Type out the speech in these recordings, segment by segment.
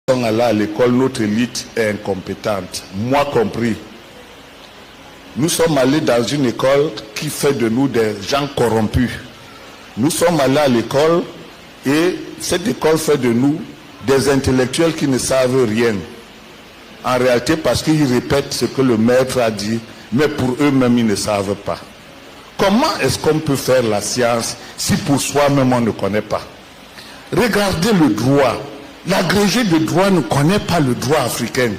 sommes allés à l'école, notre élite est incompétente, moi compris. Nous sommes allés dans une école qui fait de nous des gens corrompus. Nous sommes allés à l'école et cette école fait de nous des intellectuels qui ne savent rien. En réalité, parce qu'ils répètent ce que le maître a dit, mais pour eux-mêmes, ils ne savent pas. Comment est-ce qu'on peut faire la science si pour soi-même on ne connaît pas? Regardez le droit. L'agrégé de droit ne connaît pas le droit africain.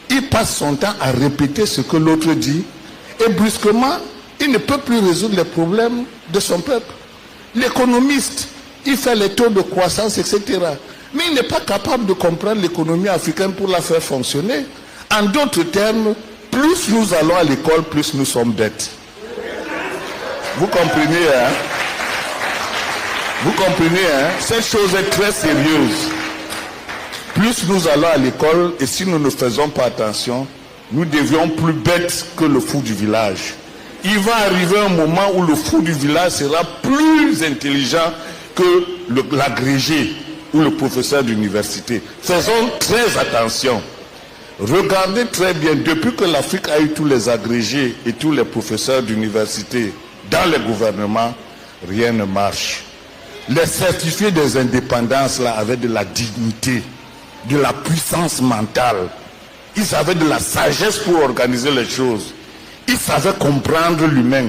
Il passe son temps à répéter ce que l'autre dit et brusquement, il ne peut plus résoudre les problèmes de son peuple. L'économiste, il fait les taux de croissance, etc. Mais il n'est pas capable de comprendre l'économie africaine pour la faire fonctionner. En d'autres termes, plus nous allons à l'école, plus nous sommes bêtes. Vous comprenez, hein? Vous comprenez, hein? Cette chose est très sérieuse. Plus nous allons à l'école, et si nous ne faisons pas attention, nous devions plus bêtes que le fou du village. Il va arriver un moment où le fou du village sera plus intelligent que l'agrégé ou le professeur d'université. Faisons très attention. Regardez très bien, depuis que l'Afrique a eu tous les agrégés et tous les professeurs d'université dans les gouvernements, rien ne marche. Les certifiés des indépendances là avaient de la dignité, de la puissance mentale. Ils avaient de la sagesse pour organiser les choses. Ils savaient comprendre l'humain.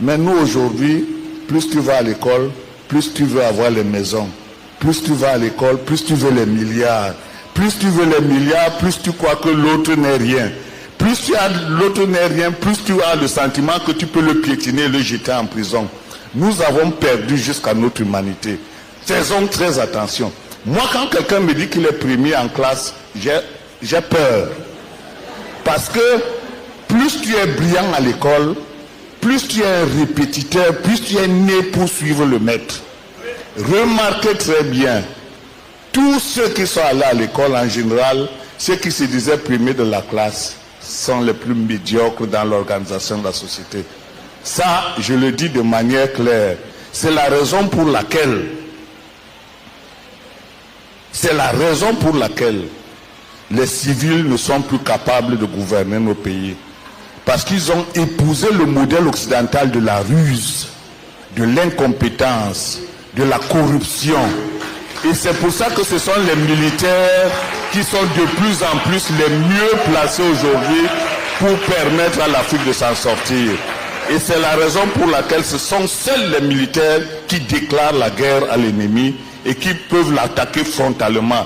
Mais nous aujourd'hui, plus tu vas à l'école, plus tu veux avoir les maisons. Plus tu vas à l'école, plus tu veux les milliards. Plus tu veux les milliards, plus tu crois que l'autre n'est rien. Plus tu as l'autre n'est rien, plus tu as le sentiment que tu peux le piétiner et le jeter en prison. Nous avons perdu jusqu'à notre humanité. Faisons très attention. Moi, quand quelqu'un me dit qu'il est premier en classe, j'ai peur. Parce que plus tu es brillant à l'école, plus tu es un répétiteur, plus tu es né pour suivre le maître. Remarquez très bien, tous ceux qui sont allés à l'école en général, ceux qui se disaient premiers de la classe, sont les plus médiocres dans l'organisation de la société. Ça, je le dis de manière claire. C'est la raison pour laquelle les civils ne sont plus capables de gouverner nos pays. Parce qu'ils ont épousé le modèle occidental de la ruse, de l'incompétence, de la corruption. Et c'est pour ça que ce sont les militaires qui sont de plus en plus les mieux placés aujourd'hui pour permettre à l'Afrique de s'en sortir. Et c'est la raison pour laquelle ce sont seuls les militaires qui déclarent la guerre à l'ennemi et qui peuvent l'attaquer frontalement.